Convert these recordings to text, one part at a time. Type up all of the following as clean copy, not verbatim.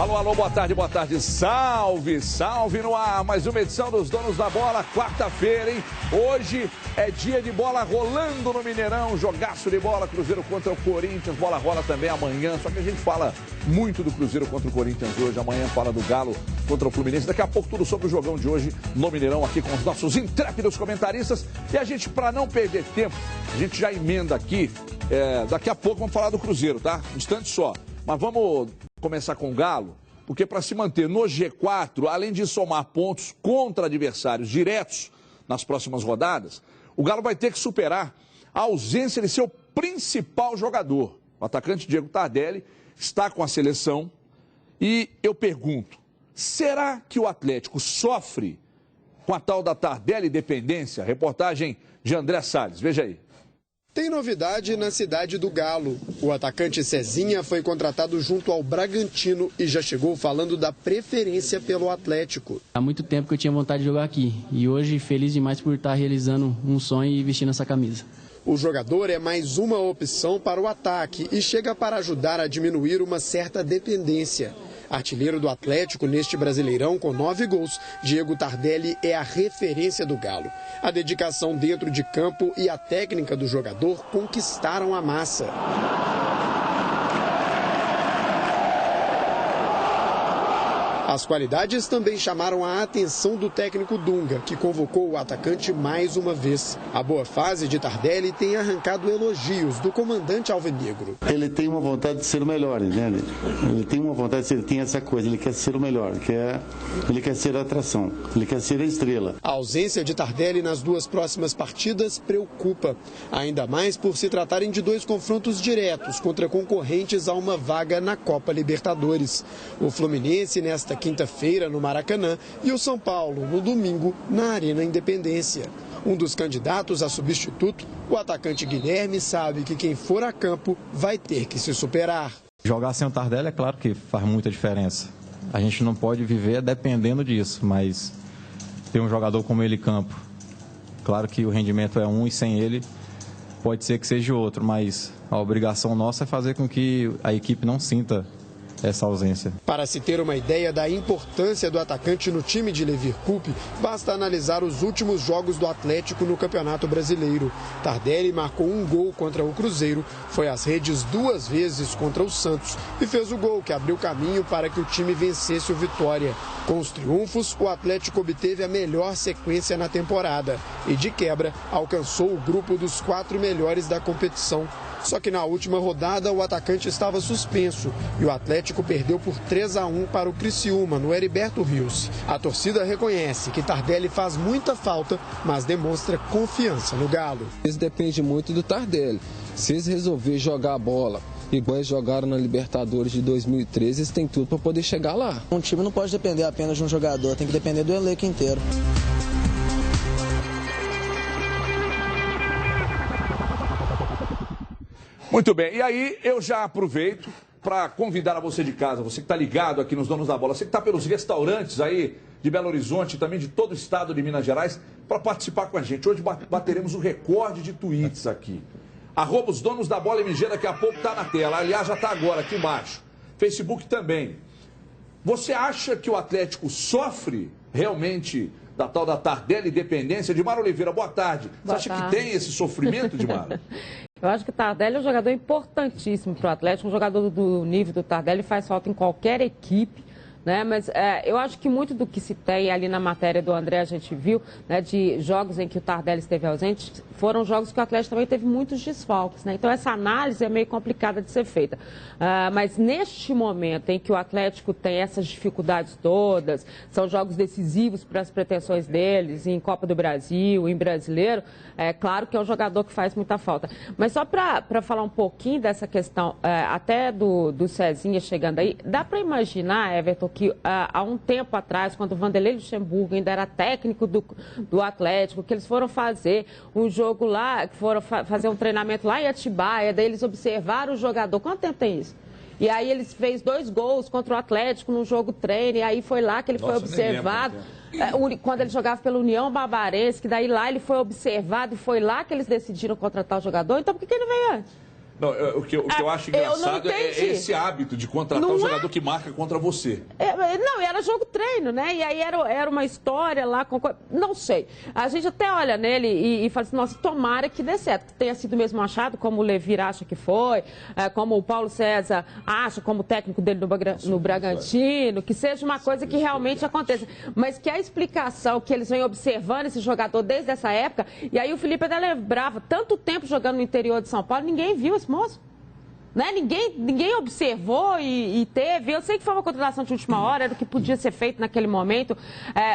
Alô, alô, boa tarde, salve, salve no ar, mais uma edição dos Donos da Bola, quarta-feira, hein? Hoje é dia de bola rolando no Mineirão, jogaço de bola, Cruzeiro contra o Corinthians, bola rola também amanhã, só que a gente fala muito do Cruzeiro contra o Corinthians hoje, amanhã fala do Galo contra o Fluminense, daqui a pouco tudo sobre o jogão de hoje no Mineirão, aqui com os nossos intrépidos comentaristas, e a gente, para não perder tempo, a gente já emenda aqui, daqui a pouco vamos falar do Cruzeiro, tá? Um instante só, mas vamos começar com o Galo, porque para se manter no G4, além de somar pontos contra adversários diretos nas próximas rodadas, o Galo vai ter que superar a ausência de seu principal jogador. O atacante Diego Tardelli está com a seleção e eu pergunto, será que o Atlético sofre com a tal da Tardelli dependência? Reportagem de André Salles, veja aí. Tem novidade na cidade do Galo. O atacante Cezinha foi contratado junto ao Bragantino e já chegou falando da preferência pelo Atlético. Há muito tempo que eu tinha vontade de jogar aqui e hoje feliz demais por estar realizando um sonho e vestindo essa camisa. O jogador é mais uma opção para o ataque e chega para ajudar a diminuir uma certa dependência. Artilheiro do Atlético neste Brasileirão com 9 gols, Diego Tardelli é a referência do Galo. A dedicação dentro de campo e a técnica do jogador conquistaram a massa. As qualidades também chamaram a atenção do técnico Dunga, que convocou o atacante mais uma vez. A boa fase de Tardelli tem arrancado elogios do comandante alvinegro. Ele tem uma vontade de ser o melhor, entende? Ele tem uma vontade de ser, ele tem essa coisa, ele quer ser o melhor, ele quer ser a atração, ele quer ser a estrela. A ausência de Tardelli nas duas próximas partidas preocupa, ainda mais por se tratarem de dois confrontos diretos contra concorrentes a uma vaga na Copa Libertadores. O Fluminense nesta quinta-feira no Maracanã e o São Paulo no domingo na Arena Independência. Um dos candidatos a substituto, o atacante Guilherme, sabe que quem for a campo vai ter que se superar. Jogar sem o Tardelli é claro que faz muita diferença. A gente não pode viver dependendo disso, mas ter um jogador como ele em campo, claro que o rendimento é um e sem ele pode ser que seja outro, mas a obrigação nossa é fazer com que a equipe não sinta essa ausência. Para se ter uma ideia da importância do atacante no time de Levir Coupe, basta analisar os últimos jogos do Atlético no Campeonato Brasileiro. Tardelli marcou um gol contra o Cruzeiro, foi às redes 2 vezes contra o Santos e fez o gol que abriu caminho para que o time vencesse o Vitória. Com os triunfos, o Atlético obteve a melhor sequência na temporada e, de quebra, alcançou o grupo dos 4 melhores da competição. Só que na última rodada o atacante estava suspenso e o Atlético perdeu por 3-1 para o Criciúma, no Heriberto Rios. A torcida reconhece que Tardelli faz muita falta, mas demonstra confiança no Galo. Isso depende muito do Tardelli. Se eles resolverem jogar a bola igual eles jogaram na Libertadores de 2013, eles têm tudo para poder chegar lá. Um time não pode depender apenas de um jogador, tem que depender do elenco inteiro. Muito bem, e aí eu já aproveito para convidar a você de casa, você que está ligado aqui nos Donos da Bola, você que está pelos restaurantes aí de Belo Horizonte, também de todo o estado de Minas Gerais, para participar com a gente. Hoje bateremos o recorde de tweets aqui. @ os Donos da Bola MG, daqui a pouco está na tela, aliás já está agora aqui embaixo. Facebook também. Você acha que o Atlético sofre realmente da tal da Tardelli dependência? Dimar Oliveira, boa tarde. Você acha que tem esse sofrimento, Dimar? Eu acho que o Tardelli é um jogador importantíssimo para o Atlético, um jogador do nível do Tardelli faz falta em qualquer equipe, né? Mas eu acho que muito do que se tem ali na matéria do André, a gente viu, né, de jogos em que o Tardelli esteve ausente, foram jogos que o Atlético também teve muitos desfalques, né? Então essa análise é meio complicada de ser feita. Mas neste momento em que o Atlético tem essas dificuldades todas, são jogos decisivos para as pretensões deles, em Copa do Brasil, em Brasileiro, é claro que é um jogador que faz muita falta. Mas só para falar um pouquinho dessa questão, até do Cezinha chegando aí, dá para imaginar, Everton, que há um tempo atrás, quando o Vanderlei Luxemburgo ainda era técnico do Atlético, que eles foram fazer um jogo lá, que foram fazer um treinamento lá em Atibaia, daí eles observaram o jogador. Quanto tempo tem isso? E aí eles fez 2 gols contra o Atlético num jogo treino, e aí foi lá que ele foi observado. Quando ele jogava pela União Barbarense, que daí lá ele foi observado e foi lá que eles decidiram contratar o jogador. Então por que ele veio antes? Não, o que eu acho engraçado é esse hábito de contratar um jogador que marca contra você. Não, era jogo-treino, né? E aí era uma história lá com... Não sei. A gente até olha nele e fala assim, nossa, tomara que dê certo. Que tenha sido mesmo achado, como o Levir acha que foi, como o Paulo César acha, como técnico dele no Bragantino, que seja uma coisa que realmente aconteça. Mas que a explicação que eles vêm observando esse jogador desde essa época, e aí o Felipe até lembrava, tanto tempo jogando no interior de São Paulo, ninguém viu esse moço. Né? Ninguém observou e teve. Eu sei que foi uma contratação de última hora, era o que podia ser feito naquele momento,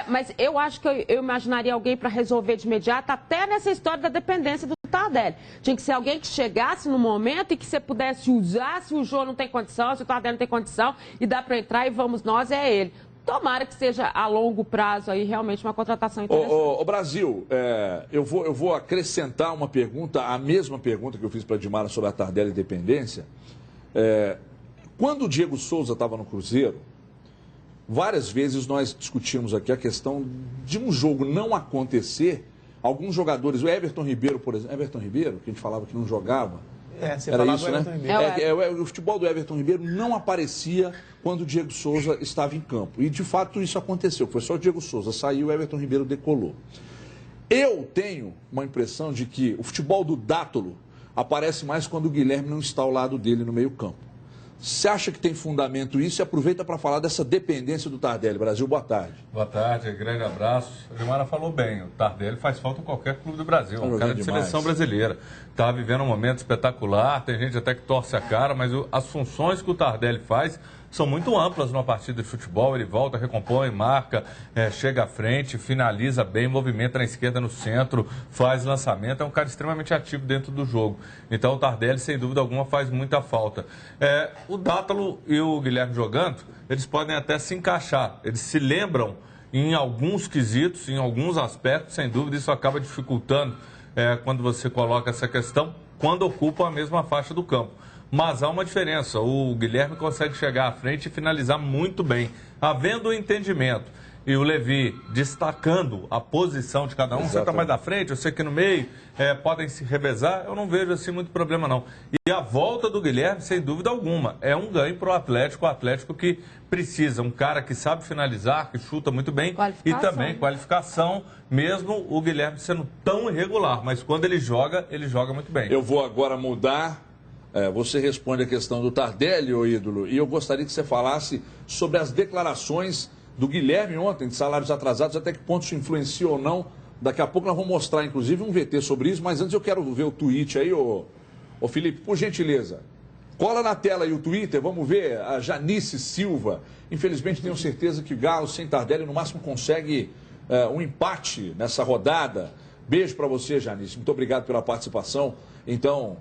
mas eu acho que eu imaginaria alguém para resolver de imediato, até nessa história da dependência do Tardelli. Tinha que ser alguém que chegasse no momento e que você pudesse usar, se o Jô não tem condição, se o Tardelli não tem condição, e dá para entrar e vamos nós, é ele. Tomara que seja a longo prazo aí realmente uma contratação interessante. Ô Brasil, eu vou acrescentar uma pergunta, a mesma pergunta que eu fiz para a Dimara sobre a Tardelli e dependência. Quando o Diego Souza estava no Cruzeiro, várias vezes nós discutimos aqui a questão de um jogo não acontecer. Alguns jogadores, o Everton Ribeiro, por exemplo, Everton Ribeiro, que a gente falava que não jogava. Era isso, né? O futebol do Everton Ribeiro não aparecia quando o Diego Souza estava em campo. E, de fato, isso aconteceu. Foi só o Diego Souza saiu, o Everton Ribeiro decolou. Eu tenho uma impressão de que o futebol do Dátolo aparece mais quando o Guilherme não está ao lado dele no meio-campo. Você acha que tem fundamento isso? E aproveita para falar dessa dependência do Tardelli. Brasil, boa tarde. Boa tarde, grande abraço. A Dimara falou bem, o Tardelli faz falta em qualquer clube do Brasil, um cara de seleção brasileira. Está vivendo um momento espetacular, tem gente até que torce a cara, mas as funções que o Tardelli faz são muito amplas numa partida de futebol. Ele volta, recompõe, marca, chega à frente, finaliza bem, movimenta na esquerda, no centro, faz lançamento. É um cara extremamente ativo dentro do jogo. Então o Tardelli, sem dúvida alguma, faz muita falta. O Dátalo e o Guilherme jogando, eles podem até se encaixar. Eles se lembram em alguns quesitos, em alguns aspectos. Sem dúvida, isso acaba dificultando quando você coloca essa questão, quando ocupam a mesma faixa do campo. Mas há uma diferença, o Guilherme consegue chegar à frente e finalizar muito bem. Havendo um entendimento e o Levi destacando a posição de cada um, você está mais da frente, você aqui no meio, podem se revezar, eu não vejo assim muito problema não. E a volta do Guilherme, sem dúvida alguma, é um ganho para o Atlético que precisa, um cara que sabe finalizar, que chuta muito bem e também qualificação, mesmo o Guilherme sendo tão irregular, mas quando ele joga muito bem. Eu vou agora mudar. Você responde a questão do Tardelli, ô ídolo, e eu gostaria que você falasse sobre as declarações do Guilherme ontem, de salários atrasados, até que ponto isso influencia ou não. Daqui a pouco nós vamos mostrar, inclusive, um VT sobre isso, mas antes eu quero ver o tweet aí, ô Felipe, por gentileza. Cola na tela aí o Twitter, vamos ver a Janice Silva. Infelizmente, tenho certeza que o Galo, sem Tardelli, no máximo consegue um empate nessa rodada. Beijo para você, Janice, muito obrigado pela participação. Então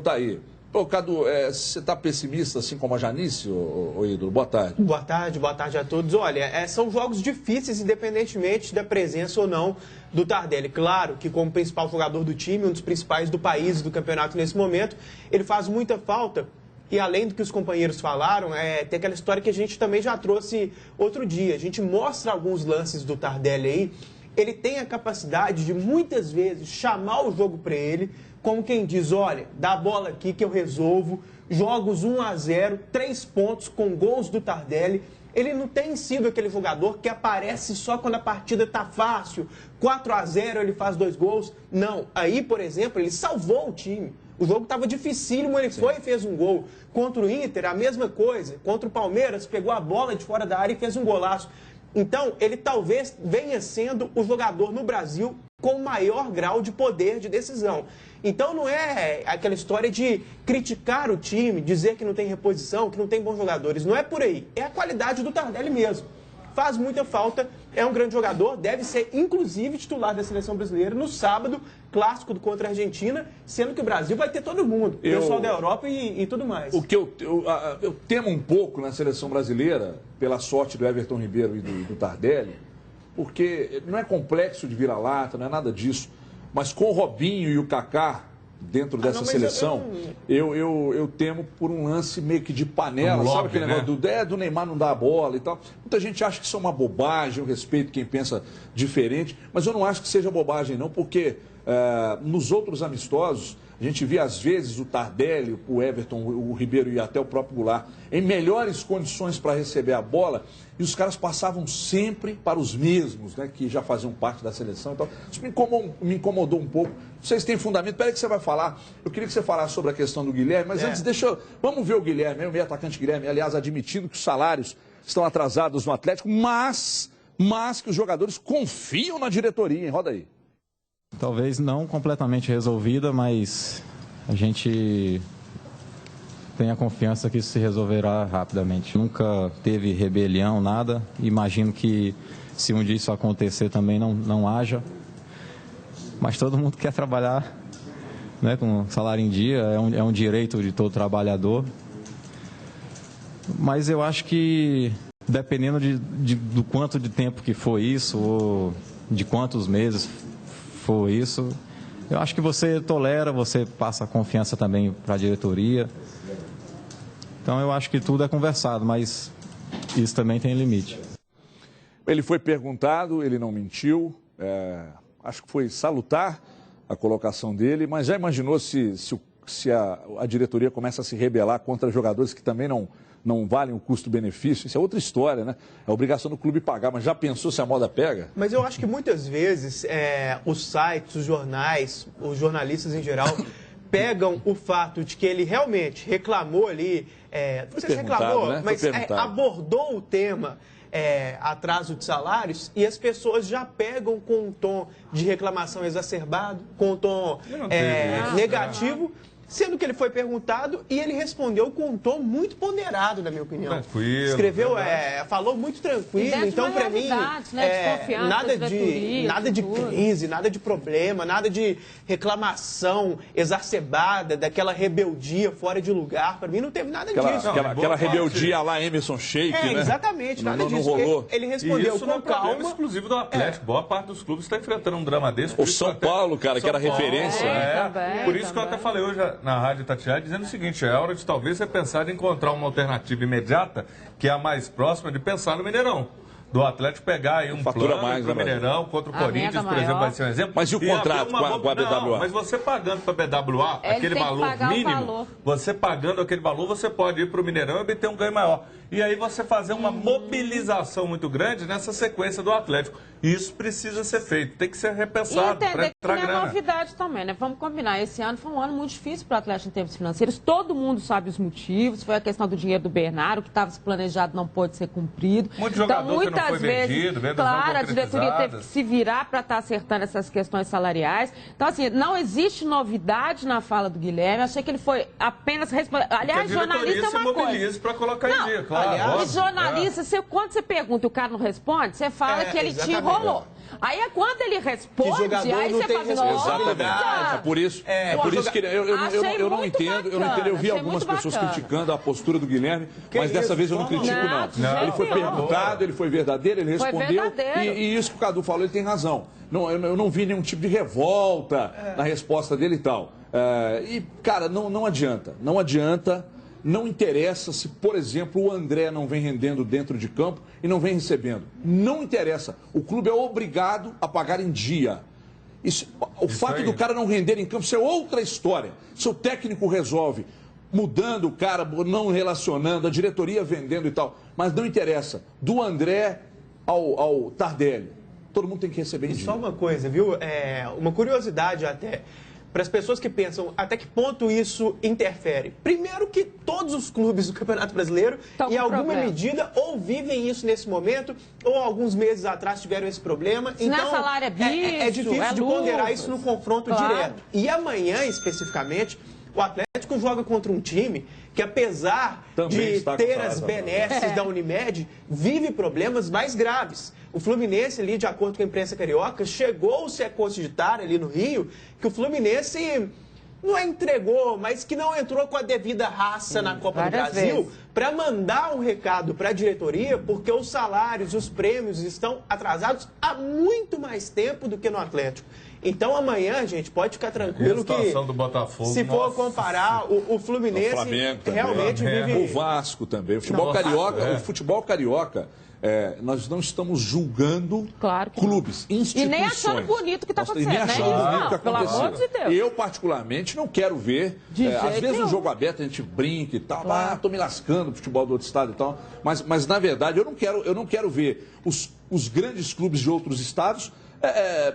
tá aí. Ô, Cadu, você está pessimista, assim como a Janice, ô ídolo? Boa tarde. Boa tarde a todos. Olha, são jogos difíceis, independentemente da presença ou não do Tardelli. Claro que, como principal jogador do time, um dos principais do país, do campeonato nesse momento, ele faz muita falta. E além do que os companheiros falaram, tem aquela história que a gente também já trouxe outro dia. A gente mostra alguns lances do Tardelli aí. Ele tem a capacidade de, muitas vezes, chamar o jogo para ele, como quem diz, olha, dá a bola aqui que eu resolvo, jogos 1-0, 3 pontos com gols do Tardelli. Ele não tem sido aquele jogador que aparece só quando a partida tá fácil, 4-0 ele faz 2 gols. Não, aí, por exemplo, ele salvou o time. O jogo estava dificílimo, ele foi e fez um gol. Contra o Inter, a mesma coisa. Contra o Palmeiras, pegou a bola de fora da área e fez um golaço. Então, ele talvez venha sendo o jogador no Brasil com maior grau de poder de decisão. Então não é aquela história de criticar o time, dizer que não tem reposição, que não tem bons jogadores. Não é por aí. É a qualidade do Tardelli mesmo. Faz muita falta, é um grande jogador, deve ser inclusive titular da seleção brasileira no sábado, clássico contra a Argentina, sendo que o Brasil vai ter todo mundo, pessoal da Europa e tudo mais. O que eu temo um pouco na seleção brasileira, pela sorte do Everton Ribeiro e do Tardelli, porque não é complexo de vira-lata, não é nada disso. Mas com o Robinho e o Kaká dentro dessa seleção, eu temo por um lance meio que de panela, sabe aquele negócio do Neymar não dá a bola e tal. Muita gente acha que isso é uma bobagem, eu respeito quem pensa diferente, mas eu não acho que seja bobagem não, porque nos outros amistosos A gente via, às vezes, o Tardelli, o Everton, o Ribeiro e até o próprio Goulart em melhores condições para receber a bola, e os caras passavam sempre para os mesmos, né, que já faziam parte da seleção. Então, isso me incomodou um pouco. Vocês têm fundamento, peraí que você vai falar. Eu queria que você falasse sobre a questão do Guilherme, mas antes, vamos ver o Guilherme, o meio atacante Guilherme, aliás, admitindo que os salários estão atrasados no Atlético, mas que os jogadores confiam na diretoria, hein? Roda aí. Talvez não completamente resolvida, mas a gente tem a confiança que isso se resolverá rapidamente. Nunca teve rebelião, nada. Imagino que se um dia isso acontecer também não haja. Mas todo mundo quer trabalhar, né, com salário em dia, é um direito de todo trabalhador. Mas eu acho que, dependendo do quanto de tempo que foi isso, ou de quantos meses foi isso, eu acho que você tolera, você passa a confiança também para a diretoria. Então eu acho que tudo é conversado, mas isso também tem limite. Ele foi perguntado, ele não mentiu, acho que foi salutar a colocação dele, mas já imaginou se a diretoria começa a se rebelar contra jogadores que também não valem o custo-benefício? Isso é outra história, né? É obrigação do clube pagar, mas já pensou se a moda pega? Mas eu acho que muitas vezes os sites, os jornais, os jornalistas em geral pegam o fato de que ele realmente reclamou ali, não sei se reclamou, né? Mas abordou o tema atraso de salários, e as pessoas já pegam com um tom de reclamação exacerbado, com um tom negativo, sendo que ele foi perguntado e ele respondeu com um tom muito ponderado, na minha opinião. Tranquilo. Escreveu, falou muito tranquilo. Então, para mim, nada de crise, nada de problema, nada de reclamação exacerbada, daquela rebeldia fora de lugar. Para mim, não teve nada disso. Aquela rebeldia lá Emerson Sheik, né? Exatamente, nada disso. Não rolou. Ele respondeu isso com calma. Isso é exclusivo do Atlético. Boa parte dos clubes está enfrentando um drama desse. O São Paulo, cara, que era referência. Por isso que eu até falei hoje na Rádio Itatiaia, dizendo o seguinte: é hora de talvez você pensar em encontrar uma alternativa imediata, que é a mais próxima de pensar no Mineirão. Do Atlético pegar aí um plano para o Mineirão contra o Corinthians, por exemplo, vai ser um exemplo. Mas e o contrato com a BWA? Não, mas você pagando para a BWA aquele valor mínimo, você pagando aquele valor, você pode ir para o Mineirão e obter um ganho maior. E aí você fazer uma mobilização muito grande nessa sequência do Atlético. Isso precisa ser feito, tem que ser repensado para entrar grana. E é novidade também, né? Vamos combinar, esse ano foi um ano muito difícil para o Atlético em termos financeiros, todo mundo sabe os motivos, foi a questão do dinheiro do Bernardo, que estava planejado, não pôde ser cumprido. Muito jogador então, muitas que não foi vezes, vendido, claro, a diretoria teve que se virar para estar acertando essas questões salariais. Então, assim, não existe novidade na fala do Guilherme, achei que ele foi apenas responder. Aliás, jornalista é uma coisa. Para colocar em dia, claro. Aliás, jornalista, quando você pergunta e o cara não responde, você fala que ele te enrolou. Aí é quando ele responde, aí você fala, exatamente. É por isso que eu não entendo. Eu vi algumas pessoas criticando a postura do Guilherme, mas dessa vez eu não critico, não. Ele foi perguntado, ele foi verdadeiro, ele respondeu. E isso que o Cadu falou, ele tem razão. Eu não vi nenhum tipo de revolta na resposta dele e tal. E, cara, não adianta. Não adianta. Não interessa se, por exemplo, o André não vem rendendo dentro de campo e não vem recebendo. Não interessa. O clube é obrigado a pagar em dia. O fato do cara não render em campo, isso é outra história. Se o técnico resolve mudando o cara, não relacionando, a diretoria vendendo e tal. Mas não interessa. Do André ao Tardelli, todo mundo tem que receber em dia. Só uma coisa, viu? Uma curiosidade até. Para as pessoas que pensam até que ponto isso interfere. Primeiro que todos os clubes do Campeonato Brasileiro, em alguma medida, ou vivem isso nesse momento, ou alguns meses atrás tiveram esse problema. Então, salário é difícil de ponderar isso no confronto direto. E amanhã, especificamente, o Atlético joga contra um time que, apesar de ter as benesses da Unimed, vive problemas mais graves. O Fluminense, ali, de acordo com a imprensa carioca, chegou-se a cogitar ali no Rio que o Fluminense não entregou, mas que não entrou com a devida raça na Copa do Brasil para mandar um recado para a diretoria, porque os salários, os prêmios estão atrasados há muito mais tempo do que no Atlético. Então amanhã, gente, pode ficar tranquilo que do Botafogo, se for comparar, o Fluminense realmente vive... O Vasco também. O futebol carioca, nós não estamos julgando clubes, instituições. E nem achando bonito o que está acontecendo. Nem achando bonito o que está pelo amor de Deus. Eu, particularmente, não quero ver... às vezes no jogo aberto a gente brinca e tal. Tô me lascando o futebol do outro estado e tal. Mas na verdade, eu não quero ver os grandes clubes de outros estados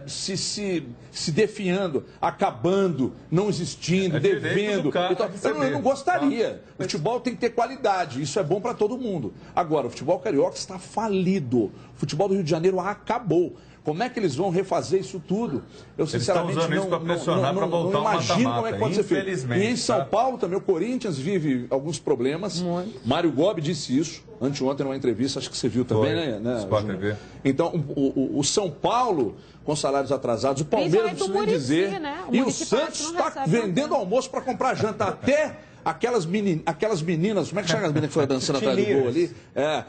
se definhando, acabando, não existindo, devendo. Eu não gostaria. O futebol tem que ter qualidade, isso é bom para todo mundo. Agora, o futebol carioca está falido. O futebol do Rio de Janeiro acabou. Como é que eles vão refazer isso tudo? Eu, sinceramente, não imagino como é que pode ser feito. E em São Paulo também, o Corinthians vive alguns problemas. Mário Gobi disse isso anteontem numa entrevista, acho que você viu também, né? Sport TV. Então, o São Paulo, com salários atrasados, o Palmeiras, não precisa nem dizer. Né? E o Santos está vendendo almoço para comprar janta. Até aquelas meninas, como é que chama as meninas que foram dançando atrás do gol ali?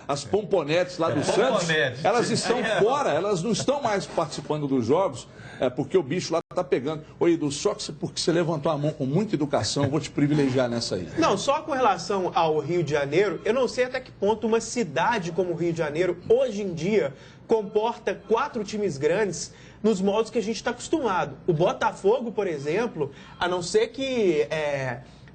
As pomponetes lá do Santos, elas estão fora, elas não estão mais participando dos jogos, porque o bicho lá está pegando. Oi, Edu, só que porque você levantou a mão com muita educação, eu vou te privilegiar nessa aí. Não, só com relação ao Rio de Janeiro, eu não sei até que ponto uma cidade como o Rio de Janeiro, hoje em dia, comporta 4 times grandes nos moldes que a gente está acostumado. O Botafogo, por exemplo, a não ser que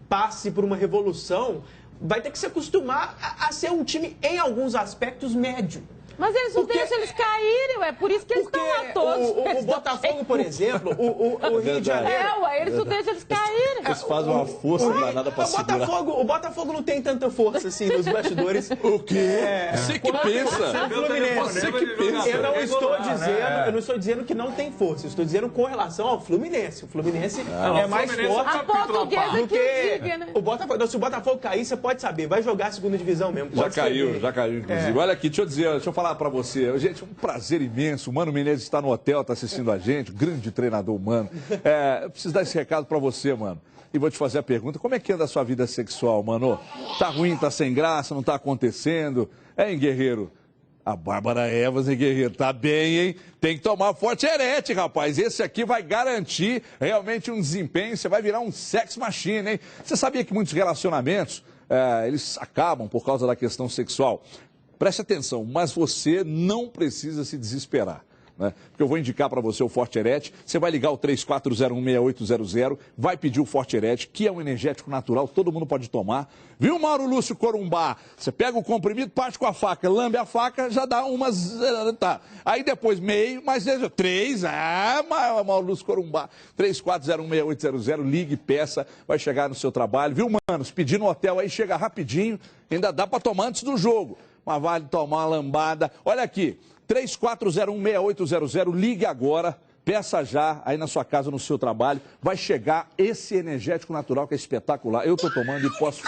passe por uma revolução, vai ter que se acostumar a ser um time, em alguns aspectos, médio. Mas eles não deixam eles caírem, é por isso que eles estão lá todos. O Botafogo, por exemplo, o Rio de Janeiro... eles não deixam eles caírem. Eles fazem uma força danada para segurar. O Botafogo não tem tanta força assim nos bastidores. O quê? Você que pensa. Você que pensa. Eu não estou dizendo que não tem força, eu estou dizendo com relação ao Fluminense. O Fluminense é mais forte do que o Botafogo. Se o Botafogo cair, você pode saber, vai jogar a segunda divisão mesmo. Já caiu, inclusive. Olha aqui, deixa eu falar para você. Gente, um prazer imenso. O Mano Menezes está no hotel, está assistindo a gente. Grande treinador, Mano. Eu preciso dar esse recado para você, Mano. E vou te fazer a pergunta. Como é que anda a sua vida sexual, Mano? Tá ruim, tá sem graça, não tá acontecendo? Hein, guerreiro? A Bárbara Evas, hein, guerreiro? Tá bem, hein? Tem que tomar Forte Erete, rapaz. Esse aqui vai garantir realmente um desempenho. Você vai virar um sex machine, hein? Você sabia que muitos relacionamentos, eles acabam por causa da questão sexual? Preste atenção, mas você não precisa se desesperar, né? Porque eu vou indicar para você o Forte Erete. Você vai ligar o 34016800, vai pedir o Forte Erete, que é um energético natural, todo mundo pode tomar. Viu, Mauro Lúcio Corumbá? Você pega o comprimido, parte com a faca, lambe a faca, já dá umas... Tá. Aí depois meio, mas 3, Mauro Lúcio Corumbá, 34016800, ligue, peça, vai chegar no seu trabalho. Viu, mano? Se pedir no hotel aí, chega rapidinho, ainda dá para tomar antes do jogo. Mas vale tomar uma lambada. Olha aqui, 34016800, ligue agora, peça já aí na sua casa, no seu trabalho. Vai chegar esse energético natural que é espetacular. Eu tô tomando e posso...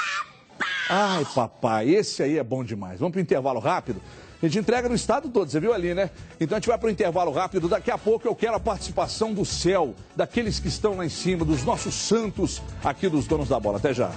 Ai, papai, esse aí é bom demais. Vamos pro intervalo rápido? A gente entrega no estado todo, você viu ali, né? Então a gente vai pro intervalo rápido. Daqui a pouco eu quero a participação do céu, daqueles que estão lá em cima, dos nossos santos aqui dos donos da bola. Até já.